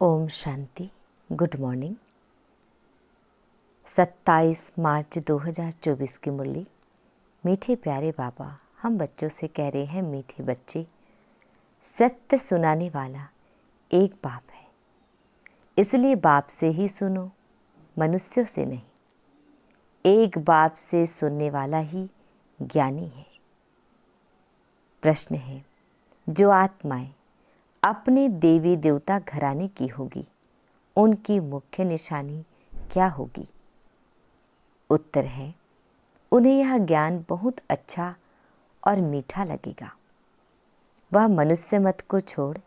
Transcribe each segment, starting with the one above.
Om Shanti. Good morning. 27 मार्च 2024 की मुरली। मीठे प्यारे बाबा, हम बच्चों से कह रहे हैं, मीठे बच्चे, सत्य सुनाने वाला एक बाप है, इसलिए बाप से ही सुनो, मनुष्यों से नहीं। एक बाप से सुनने वाला ही ज्ञानी है। प्रश्न है, जो आत्माएं अपने देवी देवता घराने की होगी, उनकी मुख्य निशानी क्या होगी? उत्तर है, उन्हें यह ज्ञान बहुत अच्छा और मीठा लगेगा। वह मनुष्य मत को छोड़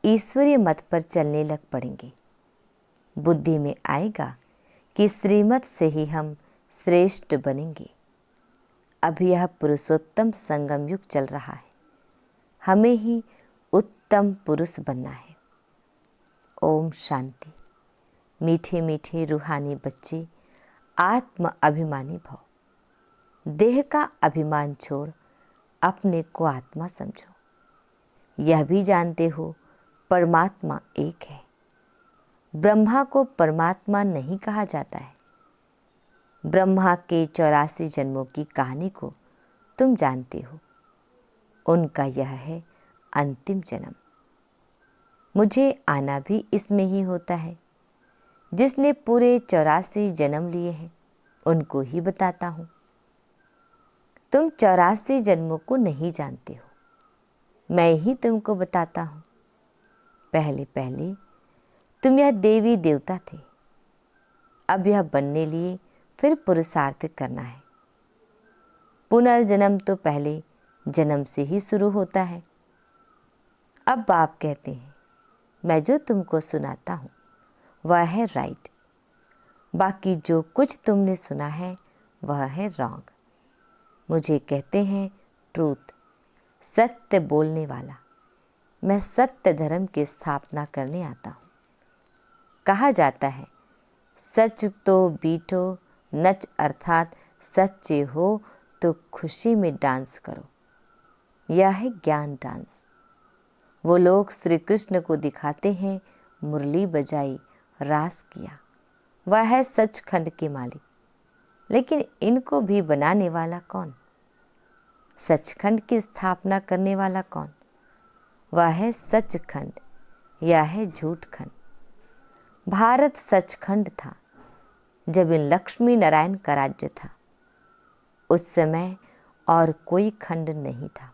ईश्वरीय मत पर चलने लग पड़ेंगे। बुद्धि में आएगा कि श्रीमत से ही हम श्रेष्ठ बनेंगे। अभी यह पुरुषोत्तम संगम युग चल रहा है, हमें ही उत्तम पुरुष बनना है। ओम शांति। मीठे मीठे रूहानी बच्चे, आत्म अभिमानी भव। देह का अभिमान छोड़ अपने को आत्मा समझो। यह भी जानते हो परमात्मा एक है। ब्रह्मा को परमात्मा नहीं कहा जाता है। ब्रह्मा के 84 जन्मों की कहानी को तुम जानते हो। उनका यह है अंतिम जन्म। मुझे आना भी इसमें ही होता है। जिसने पूरे 84 जन्म लिए हैं, उनको ही बताता हूँ। तुम 84 जन्मों को नहीं जानते हो, मैं ही तुमको बताता हूँ। पहले पहले तुम यह देवी देवता थे। अब यह बनने लिए फिर पुरुषार्थ करना है। पुनर्जन्म तो पहले जन्म से ही शुरू होता है। अब बाप कहते हैं, मैं जो तुमको सुनाता हूँ वह है राइट, बाकी जो कुछ तुमने सुना है वह है रॉन्ग। मुझे कहते हैं ट्रूथ, सत्य बोलने वाला। मैं सत्य धर्म की स्थापना करने आता हूँ। कहा जाता है, सच तो बीठो नच, अर्थात सच्चे हो तो खुशी में डांस करो। यह है ज्ञान डांस। वो लोग श्री कृष्ण को दिखाते हैं, मुरली बजाई, रास किया। वह है सचखंड के मालिक। लेकिन इनको भी बनाने वाला कौन? सचखंड की स्थापना करने वाला कौन? वह है सचखंड, यह है झूठखंड। भारत सचखंड था जब इन लक्ष्मी नारायण का राज्य था। उस समय और कोई खंड नहीं था।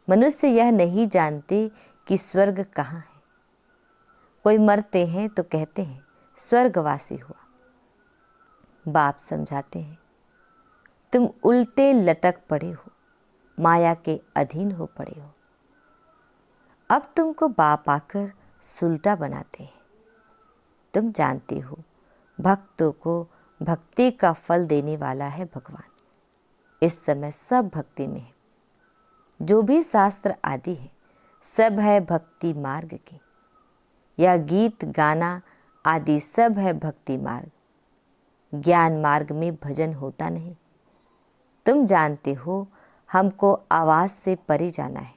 मनुष्य यह नहीं जानते कि स्वर्ग कहाँ है। कोई मरते हैं तो कहते हैं स्वर्गवासी हुआ। बाप समझाते हैं, तुम उल्टे लटक पड़े हो, माया के अधीन हो पड़े हो। अब तुमको बाप आकर सुलटा बनाते हैं। तुम जानते हो भक्तों को भक्ति का फल देने वाला है भगवान। इस समय सब भक्ति में है। जो भी शास्त्र आदि है, सब है भक्ति मार्ग के। यह गीत गाना आदि सब है भक्ति मार्ग। ज्ञान मार्ग में भजन होता नहीं। तुम जानते हो हमको आवाज से परे जाना है,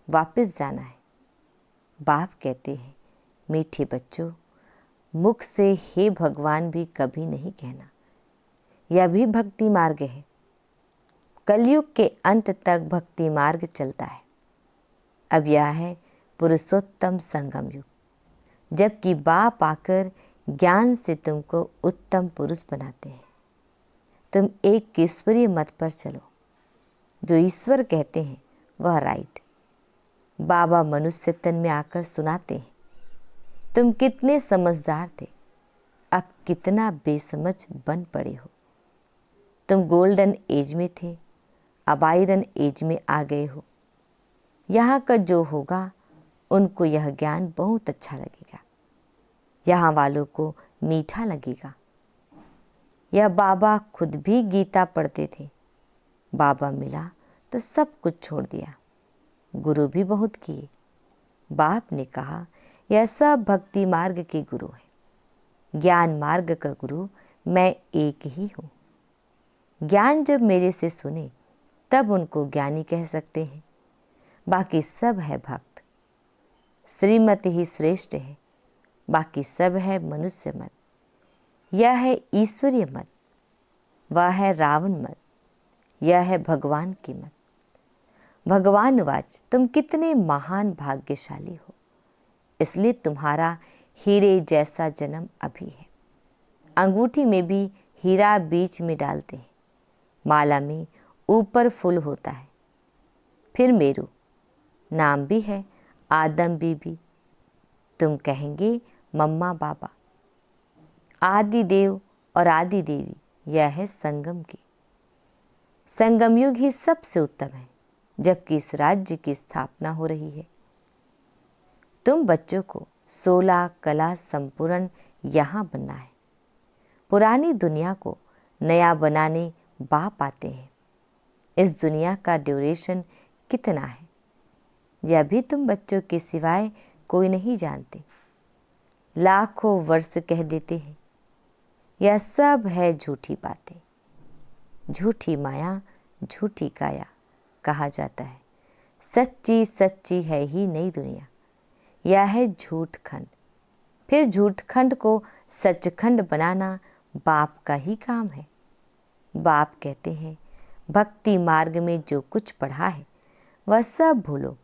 वापस जाना है। बाप कहते हैं, मीठे बच्चों, मुख से हे भगवान भी कभी नहीं कहना। यह भी भक्ति मार्ग है। कलयुग के अंत तक भक्ति मार्ग चलता है। अब यह है पुरुषोत्तम संगम युग, जबकि बाप आकर ज्ञान से तुमको उत्तम पुरुष बनाते हैं। तुम एक ईश्वरीय मत पर चलो। जो ईश्वर कहते हैं वह राइट। बाबा मनुष्य तन में आकर सुनाते हैं, तुम कितने समझदार थे, अब कितना बेसमझ बन पड़े हो। तुम गोल्डन एज में थे, अब आयरन एज में आ गए हो। यहाँ का जो होगा उनको यह ज्ञान बहुत अच्छा लगेगा। यहाँ वालों को मीठा लगेगा। यह बाबा खुद भी गीता पढ़ते थे। बाबा मिला तो सब कुछ छोड़ दिया। गुरु भी बहुत किए। बाप ने कहा, यह सब भक्ति मार्ग के गुरु हैं। ज्ञान मार्ग का गुरु मैं एक ही हूँ। ज्ञान जब मेरे से सुने तब उनको ज्ञानी कह सकते हैं। बाकी सब है भक्त। श्रीमत ही श्रेष्ठ है, बाकी सब है मनुष्य मत, यह है ईश्वरीय मत, वह है रावण मत, यह है भगवान की मत। भगवान वाच, तुम कितने महान भाग्यशाली हो, इसलिए तुम्हारा हीरे जैसा जन्म अभी है। अंगूठी में भी हीरा बीच में डालते हैं, माला में ऊपर फूल होता है। फिर मेरू नाम भी है, आदम बीबी, तुम कहेंगे मम्मा बाबा। आदि देव और आदि देवी, यह है संगम की। संगम युग ही सबसे उत्तम है, जबकि इस राज्य की स्थापना हो रही है। तुम बच्चों को 16 कला संपूर्ण यहाँ बनना है। पुरानी दुनिया को नया बनाने बाप आते हैं। इस दुनिया का ड्यूरेशन कितना है, यह भी तुम बच्चों के सिवाय कोई नहीं जानते। लाखों वर्ष कह देते हैं, यह सब है झूठी बातें। झूठी माया झूठी काया कहा जाता है। सच्ची सच्ची है ही नई दुनिया, यह है झूठ खंड। फिर झूठ खंड को सचखंड बनाना बाप का ही काम है। बाप कहते हैं, भक्ति मार्ग में जो कुछ पढ़ा है वह सब भूलो,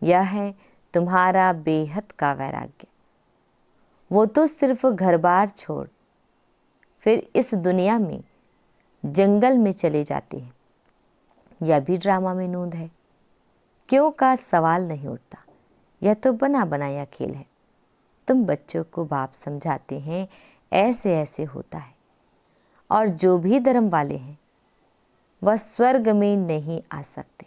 यह है तुम्हारा बेहद का वैराग्य। वो तो सिर्फ घर बार छोड़ फिर इस दुनिया में जंगल में चले जाते हैं। यह भी ड्रामा में नूंद है। क्यों का सवाल नहीं उठता, यह तो बना बनाया खेल है। तुम बच्चों को बाप समझाते हैं ऐसे ऐसे होता है, और जो भी धर्म वाले हैं वह स्वर्ग में नहीं आ सकते।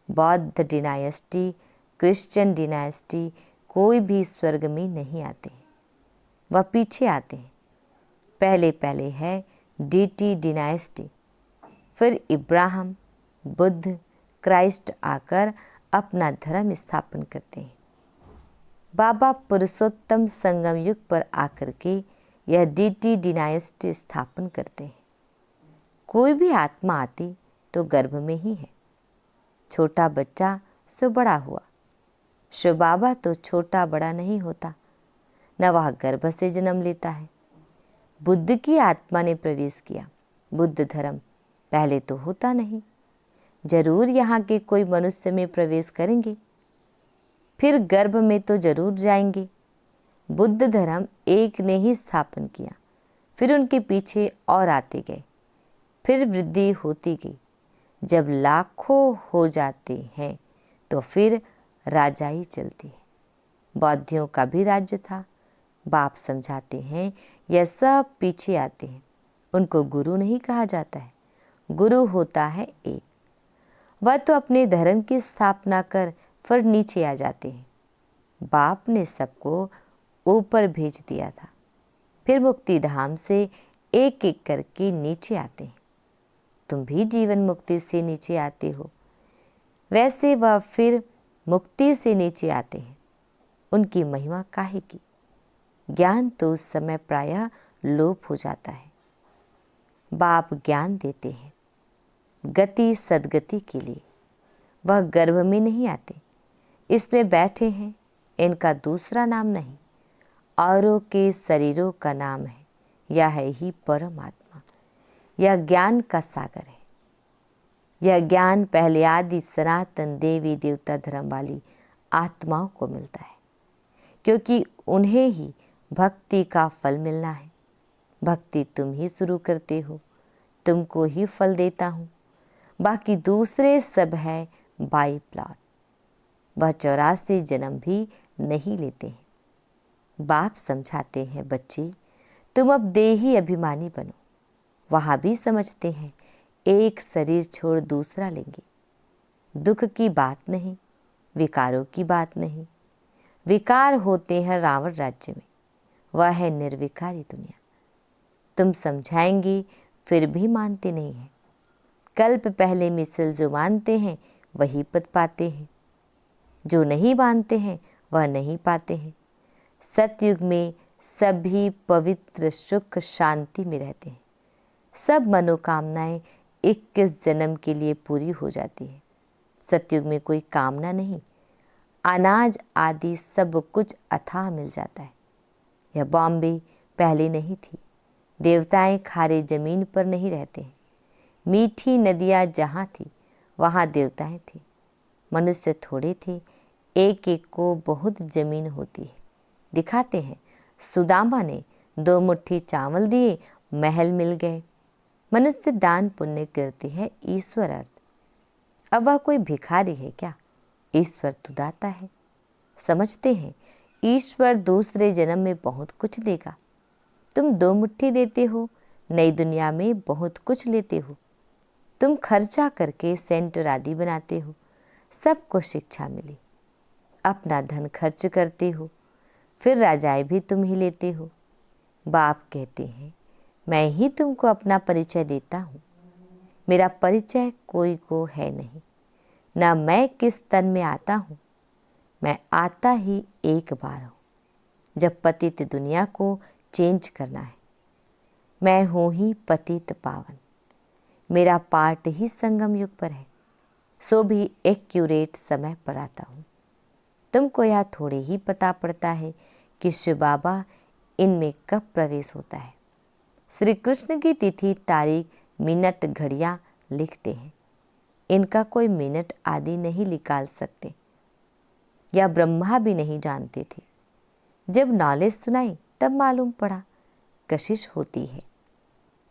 बौद्ध डिनायस्टी, क्रिश्चियन डिनायस्टी, कोई भी स्वर्ग में नहीं आते, वह पीछे आते हैं। पहले पहले है डीटी डिनायस्टी, फिर इब्राहिम, बुद्ध, क्राइस्ट आकर अपना धर्म स्थापन करते हैं। बाबा पुरुषोत्तम संगम युग पर आकर के यह डीटी डिनायस्टी स्थापन करते हैं। कोई भी आत्मा आती तो गर्भ में ही है। छोटा बच्चा सो बड़ा हुआ, शिव बाबा तो छोटा बड़ा नहीं होता, न वह गर्भ से जन्म लेता है। बुद्ध की आत्मा ने प्रवेश किया। बुद्ध धर्म पहले तो होता नहीं, जरूर यहाँ के कोई मनुष्य में प्रवेश करेंगे, फिर गर्भ में तो जरूर जाएंगे। बुद्ध धर्म एक ने ही स्थापन किया, फिर उनके पीछे और आते गए, फिर वृद्धि होती गई। जब लाखों हो जाते हैं तो फिर राजाई चलती है। बौद्धियों का भी राज्य था। बाप समझाते हैं यह सब पीछे आते हैं, उनको गुरु नहीं कहा जाता है। गुरु होता है एक, वह तो अपने धर्म की स्थापना कर फिर नीचे आ जाते हैं। बाप ने सबको ऊपर भेज दिया था, फिर मुक्ति धाम से एक एक करके नीचे आते हैं। तुम भी जीवन मुक्ति से नीचे आते हो, वैसे वह फिर मुक्ति से नीचे आते हैं। उनकी महिमा काहे की? ज्ञान तो उस समय प्रायः लोप हो जाता है। बाप ज्ञान देते हैं गति सदगति के लिए। वह गर्भ में नहीं आते, इसमें बैठे हैं, इनका दूसरा नाम नहीं, औरों के शरीरों का नाम है। यह है ही परमात्मा। यह ज्ञान का सागर है। यह ज्ञान पहले आदि सनातन देवी देवता धर्म वाली आत्माओं को मिलता है, क्योंकि उन्हें ही भक्ति का फल मिलना है। भक्ति तुम ही शुरू करते हो, तुमको ही फल देता हूँ, बाकी दूसरे सब है बाई प्लॉट। वह 84 जन्म भी नहीं लेते हैं। बाप समझाते हैं, बच्चे तुम अब देही अभिमानी बनो। वहाँ भी समझते हैं एक शरीर छोड़ दूसरा लेंगे। दुख की बात नहीं, विकारों की बात नहीं। विकार होते हैं रावण राज्य में, वह है निर्विकारी दुनिया। तुम समझाएंगे फिर भी मानते नहीं हैं। कल्प पहले मिसल जो मानते हैं वही पद पाते हैं, जो नहीं मानते हैं वह नहीं पाते हैं। सतयुग में सभी पवित्र सुख शांति में रहते हैं। सब मनोकामनाएं 21 जन्म के लिए पूरी हो जाती है। सतयुग में कोई कामना नहीं, अनाज आदि सब कुछ अथाह मिल जाता है। यह बॉम्बे पहले नहीं थी। देवताएं खारे जमीन पर नहीं रहते हैं। मीठी नदियाँ जहाँ थी वहाँ देवताएं थी। मनुष्य थोड़े थे, एक एक को बहुत जमीन होती है। दिखाते हैं सुदामा ने 2 मुट्ठी चावल दिए, महल मिल गए। मनुष्य दान पुण्य करती है, ईश्वर अर्थ। अब वह कोई भिखारी है क्या? ईश्वर तो दाता है। समझते हैं ईश्वर दूसरे जन्म में बहुत कुछ देगा। तुम 2 मुट्ठी देते हो, नई दुनिया में बहुत कुछ लेते हो। तुम खर्चा करके सेंटर आदि बनाते हो, सबको शिक्षा मिली। अपना धन खर्च करते हो, फिर राजाएं भी तुम ही लेते हो। बाप कहते हैं मैं ही तुमको अपना परिचय देता हूँ। मेरा परिचय कोई को है नहीं, ना मैं किस तन में आता हूँ। मैं आता ही एक बार हूँ, जब पतित दुनिया को चेंज करना है। मैं हूँ ही पतित पावन। मेरा पार्ट ही संगम युग पर है, सो भी एक्यूरेट समय पर आता हूँ। तुमको यह थोड़े ही पता पड़ता है कि शिव बाबा इनमें कब प्रवेश होता है। श्री कृष्ण की तिथि, तारीख, मिनट, घड़ियाँ लिखते हैं। इनका कोई मिनट आदि नहीं निकाल सकते, या ब्रह्मा भी नहीं जानते थे। जब नॉलेज सुनाई तब मालूम पड़ा कशिश होती है।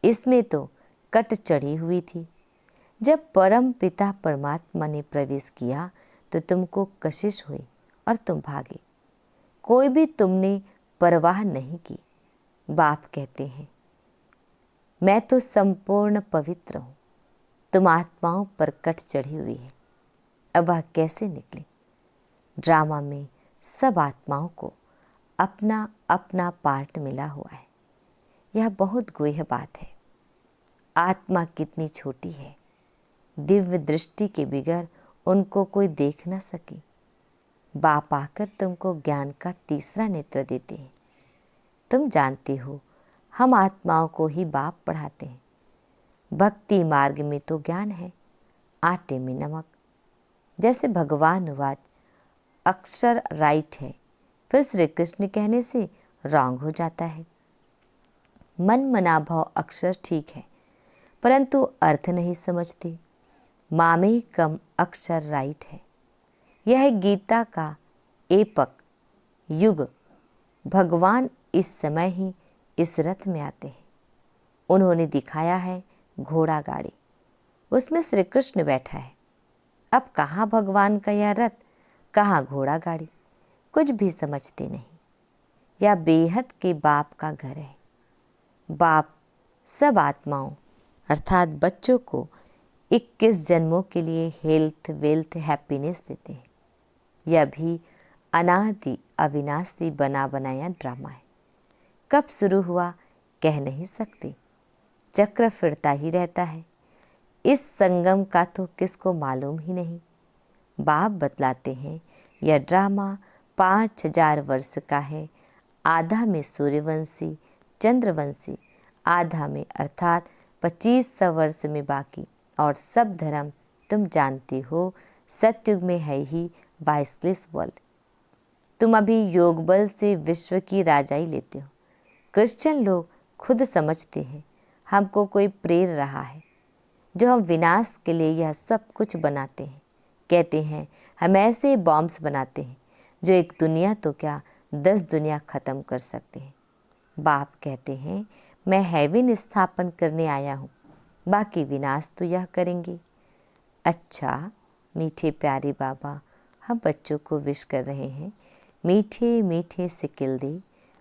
इसमें तो कट चढ़ी हुई थी। जब परम पिता परमात्मा ने प्रवेश किया तो तुमको कशिश हुई और तुम भागे। कोई भी तुमने परवाह नहीं की। बाप कहते हैं मैं तो संपूर्ण पवित्र हूँ, तुम आत्माओं पर कट चढ़ी हुई है। अब वह कैसे निकले? ड्रामा में सब आत्माओं को अपना अपना पार्ट मिला हुआ है। यह बहुत गुह्य बात है। आत्मा कितनी छोटी है, दिव्य दृष्टि के बिगर उनको कोई देख न सके। बाप आकर तुमको ज्ञान का तीसरा नेत्र देते हैं। तुम जानते हो हम आत्माओं को ही बाप पढ़ाते हैं। भक्ति मार्ग में तो ज्ञान है, आटे में नमक। जैसे भगवान वाच अक्षर राइट है, फिर श्री कृष्ण कहने से रॉन्ग हो जाता है। मन मना भाव अक्षर ठीक है, परंतु अर्थ नहीं समझते। मामे कम अक्षर राइट है। यह है गीता का एपक युग। भगवान इस समय ही इस रथ में आते हैं। उन्होंने दिखाया है घोड़ा गाड़ी, उसमें श्री कृष्ण बैठा है। अब कहाँ भगवान का यह रथ, कहाँ घोड़ा गाड़ी, कुछ भी समझते नहीं। यह बेहद के बाप का घर है। बाप सब आत्माओं अर्थात बच्चों को 21 जन्मों के लिए हेल्थ, वेल्थ, हैप्पीनेस देते हैं। यह भी अनादि अविनाशी बना बनाया ड्रामा है। कब शुरू हुआ कह नहीं सकते, चक्र फिरता ही रहता है। इस संगम का तो किसको मालूम ही नहीं। बाप बतलाते हैं यह ड्रामा 5000 वर्ष का है। आधा में सूर्यवंशी चंद्रवंशी, आधा में अर्थात 2500 वर्ष में बाकी। और सब धर्म तुम जानते हो सतयुग में है ही 22 वर्ल्ड। तुम अभी योग बल से विश्व की राजाई लेते हो। क्रिश्चियन लोग खुद समझते हैं हमको कोई प्रेर रहा है, जो हम विनाश के लिए यह सब कुछ बनाते हैं। कहते हैं हम ऐसे बॉम्ब्स बनाते हैं जो एक दुनिया तो क्या 10 दुनिया ख़त्म कर सकते हैं। बाप कहते हैं मैं हेवन स्थापन करने आया हूँ, बाकी विनाश तो यह करेंगे। अच्छा मीठे प्यारे बाबा, हम बच्चों को विश कर रहे हैं मीठे मीठे सिकिल दे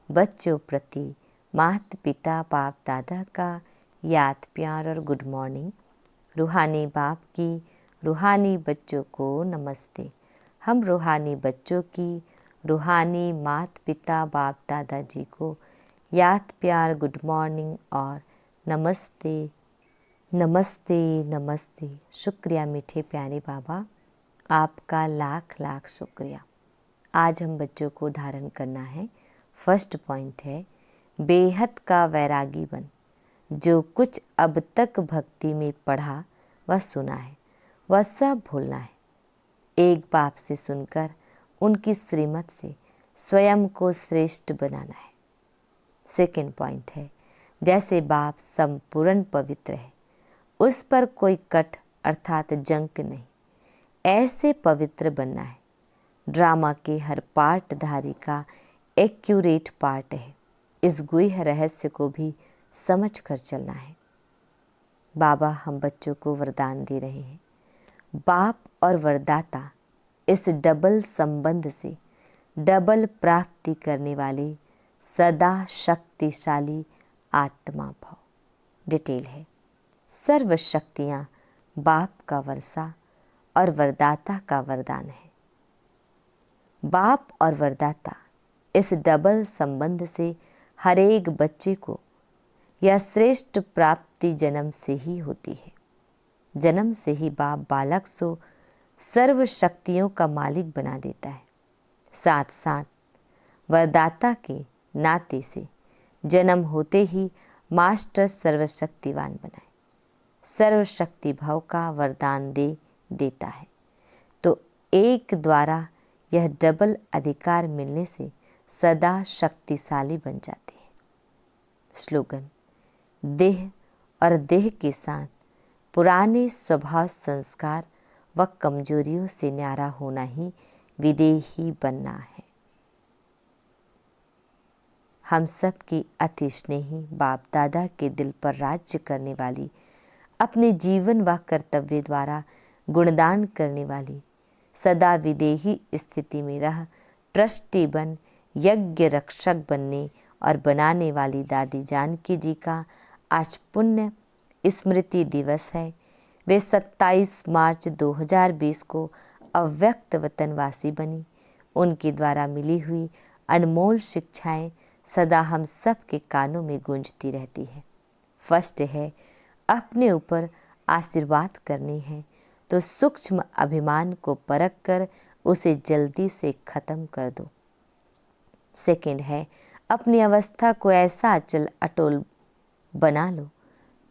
बच्चों प्रति माता पिता बाप दादा का याद प्यार और गुड मॉर्निंग। रूहानी बाप की रूहानी बच्चों को नमस्ते। हम रूहानी बच्चों की रूहानी माता पिता बाप दादा जी को याद प्यार गुड मॉर्निंग और नमस्ते नमस्ते नमस्ते। शुक्रिया मीठे प्यारे बाबा, आपका लाख लाख शुक्रिया। आज हम बच्चों को धारण करना है। फर्स्ट पॉइंट है बेहद का वैरागी बन। जो कुछ अब तक भक्ति में पढ़ा व सुना है वह सब भूलना है। एक बाप से सुनकर उनकी श्रीमत से स्वयं को श्रेष्ठ बनाना है। सेकेंड पॉइंट है, जैसे बाप संपूर्ण पवित्र है, उस पर कोई कट अर्थात जंक नहीं, ऐसे पवित्र बनना है। ड्रामा के हर पार्टधारी का एक्यूरेट पार्ट है। इस गुह्य रहस्य को भी समझ कर चलना है। बाबा हम बच्चों को वरदान दे रहे हैं। बाप और वरदाता इस डबल संबंध से डबल प्राप्ति करने वाले सदा शक्तिशाली आत्मा भाव। डिटेल है, सर्व शक्तियाँ बाप का वर्षा और वरदाता का वरदान है। बाप और वरदाता इस डबल संबंध से हर एक बच्चे को यह श्रेष्ठ प्राप्ति जन्म से ही होती है। जन्म से ही बाप बालक को सर्व शक्तियों का मालिक बना देता है। साथ साथ वरदाता के नाते से जन्म होते ही मास्टर सर्वशक्तिवान बनाए, सर्वशक्ति भाव का वरदान देता है। तो एक द्वारा यह डबल अधिकार मिलने से सदा शक्तिशाली बन जाते हैं। स्लोगन, देह और देह के साथ पुराने स्वभाव संस्कार व कमजोरियों से न्यारा होना ही विदेही बनना है। हम सब की अति स्नेही बाप दादा के दिल पर राज्य करने वाली, अपने जीवन व कर्तव्य द्वारा गुणदान करने वाली, सदा विदेही स्थिति में रह ट्रस्टी बन यज्ञ रक्षक बनने और बनाने वाली दादी जानकी जी का आज पुण्य स्मृति दिवस है। वे 27 मार्च 2020 को अव्यक्त वतनवासी बनी। उनके द्वारा मिली हुई अनमोल शिक्षाएं सदा हम सब के कानों में गूंजती रहती है। फर्स्ट है, अपने ऊपर आशीर्वाद करनी है तो सूक्ष्म अभिमान को परख कर उसे जल्दी से खत्म कर दो। सेकंड है, अपनी अवस्था को ऐसा अचल अटोल बना लो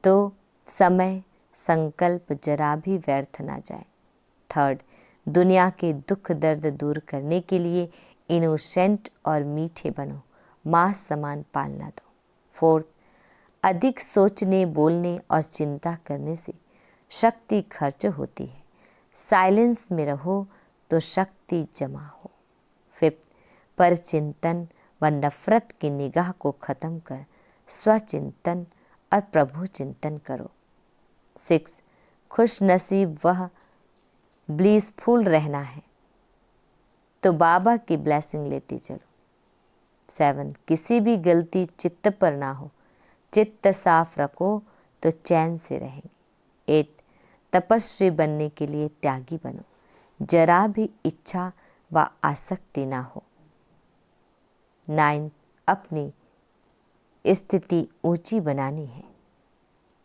तो समय संकल्प जरा भी व्यर्थ ना जाए। थर्ड, दुनिया के दुख दर्द दूर करने के लिए इनोसेंट और मीठे बनो, माँ समान पालना दो। फोर्थ, अधिक सोचने बोलने और चिंता करने से शक्ति खर्च होती है। साइलेंस में रहो तो शक्ति जमा हो। फिफ्थ, पर चिंतन व नफरत की निगाह को खत्म कर स्वचिंतन और प्रभु चिंतन करो। 6, खुश नसीब वह ब्लीसफुल रहना है तो बाबा की ब्लेसिंग लेती चलो। 7, किसी भी गलती चित्त पर ना हो, चित्त साफ रखो तो चैन से रहेंगे। 8, तपस्वी बनने के लिए त्यागी बनो, जरा भी इच्छा व आसक्ति ना हो। 9, अपनी स्थिति ऊंची बनानी है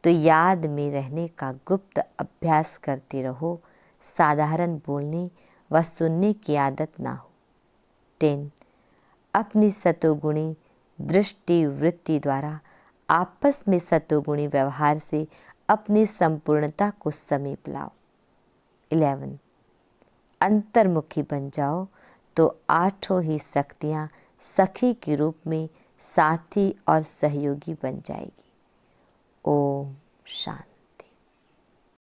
तो याद में रहने का गुप्त अभ्यास करते रहो, साधारण बोलने व सुनने की आदत ना हो। 10, अपनी सतोगुणी दृष्टि वृत्ति द्वारा आपस में सतोगुणी व्यवहार से अपनी संपूर्णता को समीप लाओ। 11, अंतर्मुखी बन जाओ तो आठों ही शक्तियाँ सखी के रूप में साथी और सहयोगी बन जाएगी। ओम शांति।